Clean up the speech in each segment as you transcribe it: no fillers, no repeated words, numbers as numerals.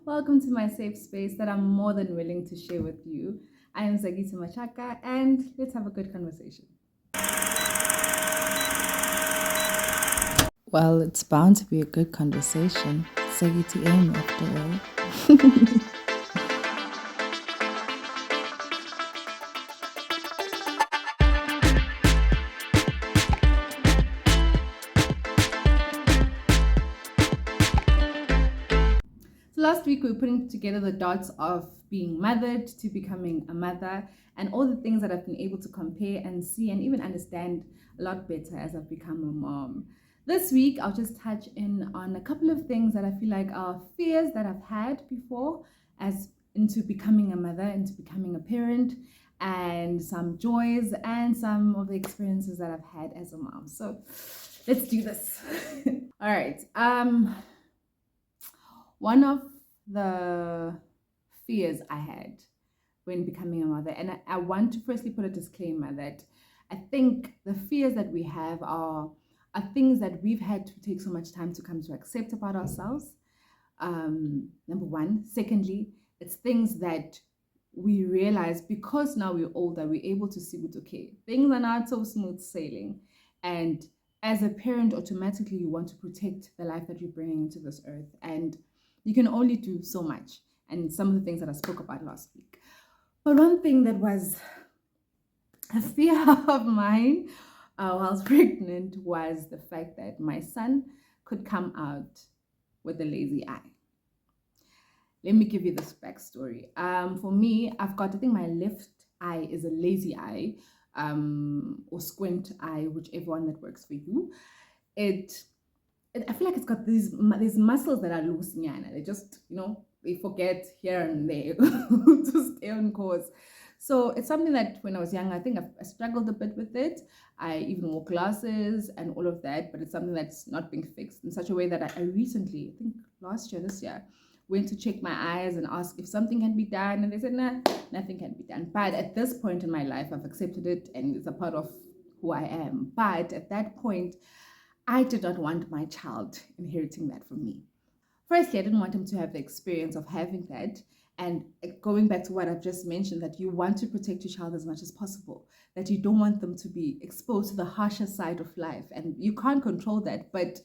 Welcome to my safe space that I'm more than willing to share with you. I am Zagita Machaka, and let's have a good conversation. Well, it's bound to be a good conversation. Sagiti aim after all. So, last week we were putting together the dots of being mothered to becoming a mother and all the things that I've been able to compare and see and even understand a lot better as I've become a mom. This week, I'll just touch in on a couple of things that I feel like are fears that I've had before as into becoming a mother, into becoming a parent, and some joys and some of the experiences that I've had as a mom. So let's do this. All right. One of the fears I had when becoming a mother, and I want to firstly put a disclaimer that I think the fears that we have are things that we've had to take so much time to come to accept about ourselves. Number one. Secondly, it's things that we realize because now we're older, we're able to see it, okay, things are not so smooth sailing. And as a parent, automatically you want to protect the life that you're bringing into this earth. And you can only do so much. And some of the things that I spoke about last week. But one thing that was a fear of mine while I was pregnant was the fact that my son could come out with a lazy eye. Let me give you this backstory. For me, I've got, I think my left eye is a lazy eye, or squint eye, whichever one that works for you. It, I feel like it's got these muscles that are loose, nyana. They just, they forget here and there to stay on course. So it's something that when I was young, I think I struggled a bit with it. I even wore glasses and all of that, but it's something that's not being fixed in such a way that I recently, I think last year, this year, went to check my eyes and ask if something can be done. And they said, nah, nothing can be done. But at this point in my life, I've accepted it and it's a part of who I am. But at that point, I did not want my child inheriting that from me. Firstly, I didn't want him to have the experience of having that. And going back to what I've just mentioned, that you want to protect your child as much as possible, that you don't want them to be exposed to the harsher side of life. And you can't control that. But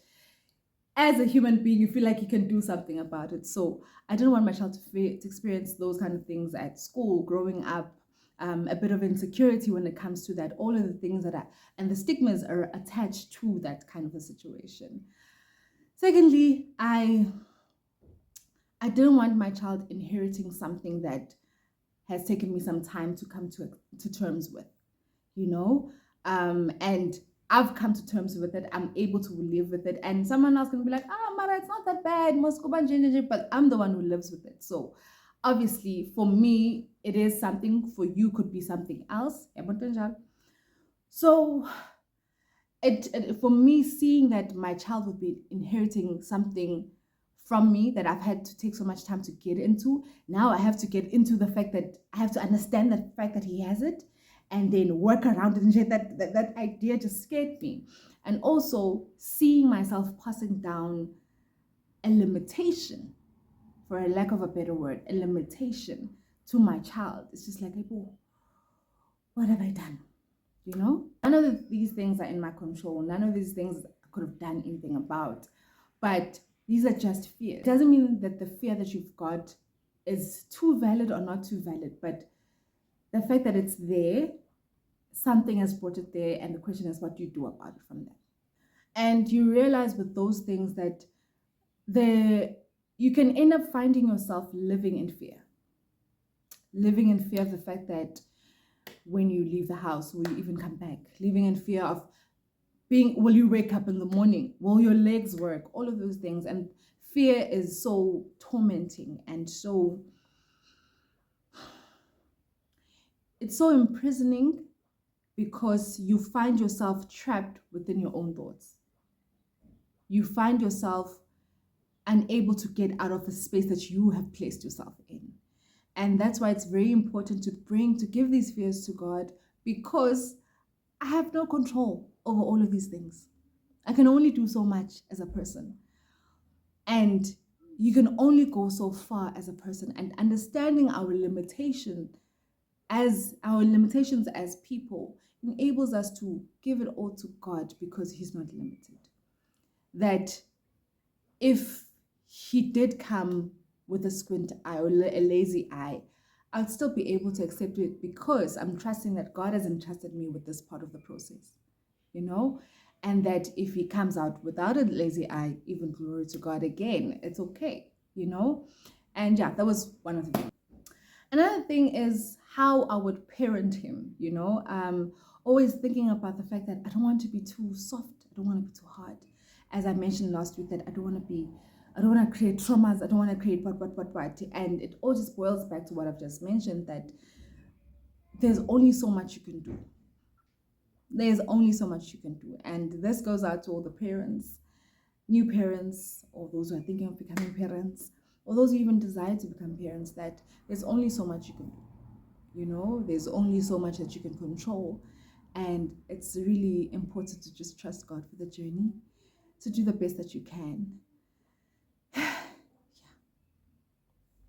as a human being, you feel like you can do something about it. So I didn't want my child to experience those kind of things at school, growing up, a bit of insecurity when it comes to that, all of the things that are, and the stigmas are attached to that kind of a situation. Secondly, I didn't want my child inheriting something that has taken me some time to come to terms with, you know? And I've come to terms with it. I'm able to live with it. And someone else can be like, Mara, it's not that bad. But I'm the one who lives with it. So obviously, for me, it is something. For you, could be something else. So for me, seeing that my child would be inheriting something from me that I've had to take so much time to get into, now I have to get into the fact that I have to understand the fact that he has it and then work around it and shit. That idea just scared me. And also seeing myself passing down a limitation, for a lack of a better word, a limitation to my child. It's just like, oh, what have I done? None of these things are in my control. None of these things I could have done anything about. But these are just fears. It doesn't mean that the fear that you've got is too valid or not too valid, but the fact that it's there, something has brought it there, and the question is what do you do about it from there? And you realize with those things that you can end up finding yourself living in fear of the fact that when you leave the house, will you even come back? Living in fear of will you wake up in the morning? Will your legs work? All of those things. And fear is so tormenting and it's so imprisoning because you find yourself trapped within your own thoughts. You find yourself unable to get out of the space that you have placed yourself in. And that's why it's very important to give these fears to God, because I have no control over all of these things. I can only do so much as a person. And you can only go so far as a person, and understanding our limitations as people enables us to give it all to God because he's not limited. That if he did come with a squint eye or a lazy eye, I'd still be able to accept it because I'm trusting that God has entrusted me with this part of the process, you know? And that if he comes out without a lazy eye, even glory to God again, it's okay, you know? And yeah, that was one of the things. Another thing is how I would parent him, you know? Always thinking about the fact that I don't want to be too soft, I don't want to be too hard. As I mentioned last week, that I don't want to create traumas, I don't want to create what. And it all just boils back to what I've just mentioned, that there's only so much you can do. There's only so much you can do. And this goes out to all the parents, new parents, or those who are thinking of becoming parents, or those who even desire to become parents, that there's only so much you can do. You know, there's only so much that you can control. And it's really important to just trust God for the journey, to do the best that you can.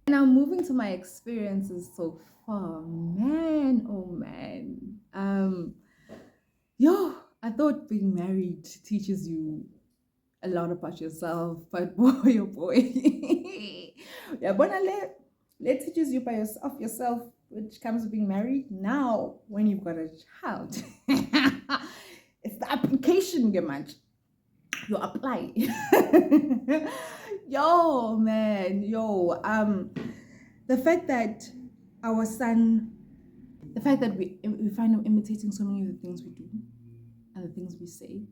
Now, moving to my experiences so far, man, oh man. I thought being married teaches you a lot about yourself, but boy, oh boy. Yeah, but let teaches you by yourself, which comes with being married. Now, when you've got a child, it's the application, man. You apply. Yo, man, yo. The fact that our son, the fact that we find him imitating so many of the things we do and the things we say.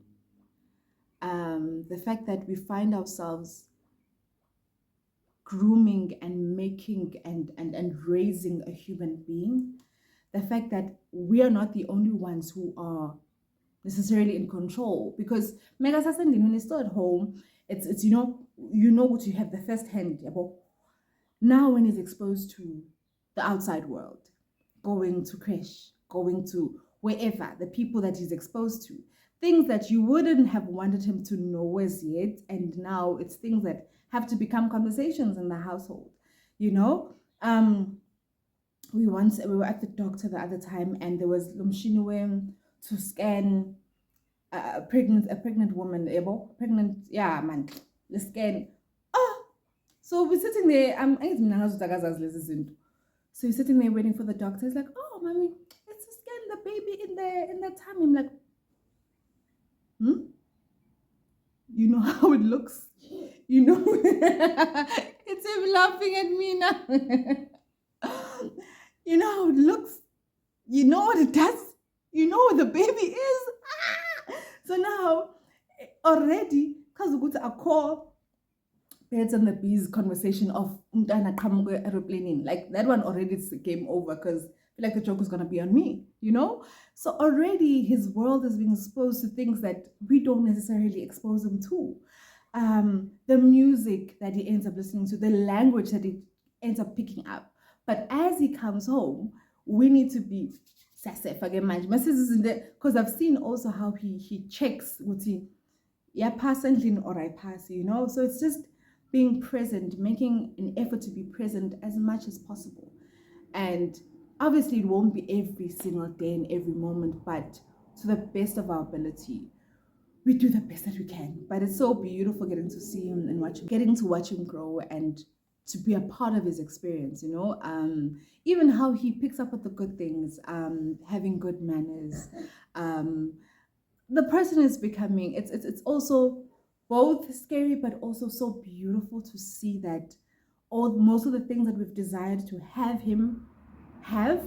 The fact that we find ourselves grooming and making and raising a human being. The fact that we are not the only ones who are necessarily in control, because Mega Sasandin, when he's still at home, it's you know what you have the first hand. Now when he's exposed to the outside world, going to creche, going to wherever, the people that he's exposed to, things that you wouldn't have wanted him to know as yet, and now it's things that have to become conversations in the household, you know? We were at the doctor the other time, and there was Lumshinwe to scan a pregnant woman, pregnant, yeah, man, the scan. Oh, so we're sitting there. So he's sitting there waiting for the doctor. He's like, "Oh, mommy, let's scan the baby in the tummy." I'm like, You know how it looks. You know, it's him laughing at me now. You know how it looks. You know what it does. You know what the baby is. So now, already, because we go to a call, birds and the bees conversation of umntana qhamuke aeroplaning, like that one already is game over, because I feel like the joke is gonna be on me, you know. So already his world is being exposed to things that we don't necessarily expose him to. The music that he ends up listening to, the language that he ends up picking up. But as he comes home, we need to be because I've seen also how he checks what he yeah pass something or I pass, you know. So it's just being present, making an effort to be present as much as possible. And obviously it won't be every single day and every moment, but to the best of our ability, we do the best that we can. But it's so beautiful getting to see him and getting to watch him grow and to be a part of his experience, you know. Even how he picks up at the good things, having good manners. The person is becoming, it's also both scary but also so beautiful to see that most of the things that we've desired to have him have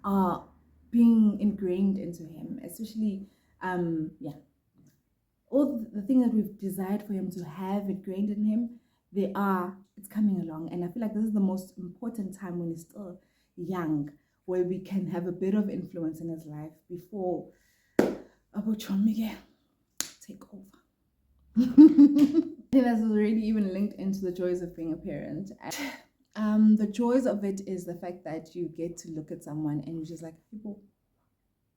are being ingrained into him, especially all the things that we've desired for him to have ingrained in him, it's coming along. And I feel like this is the most important time when he's still young, where we can have a bit of influence in his life before Abochomige take over. I think that's already even linked into the joys of being a parent. The joys of it is the fact that you get to look at someone and you're just like, people,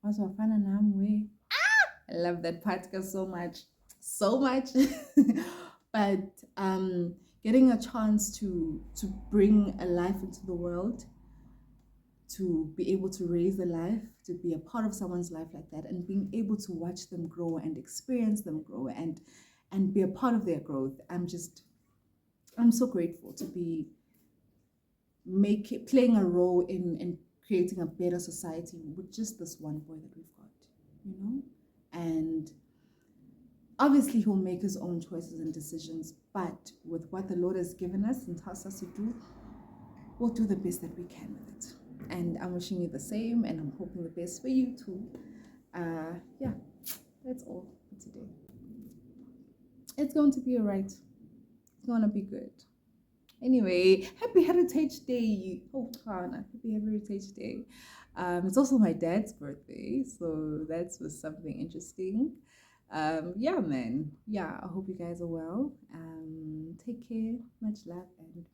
I love that part so much. So much. But getting a chance to bring a life into the world, to be able to raise a life, to be a part of someone's life like that, and being able to watch them grow and experience them grow and be a part of their growth. I'm so grateful to be playing a role in creating a better society with just this one boy that we've got, you know? And obviously he'll make his own choices and decisions, but with what the Lord has given us and tasked us to do, we'll do the best that we can with it. And I'm wishing you the same, and I'm hoping the best for you too. Yeah, that's all for today. It's going to be all right. It's going to be good. Anyway, happy Heritage Day. Oh, Hana, happy Heritage Day. It's also my dad's birthday, so that's was something interesting. Yeah, man. Yeah, I hope you guys are well. Take care. Much love and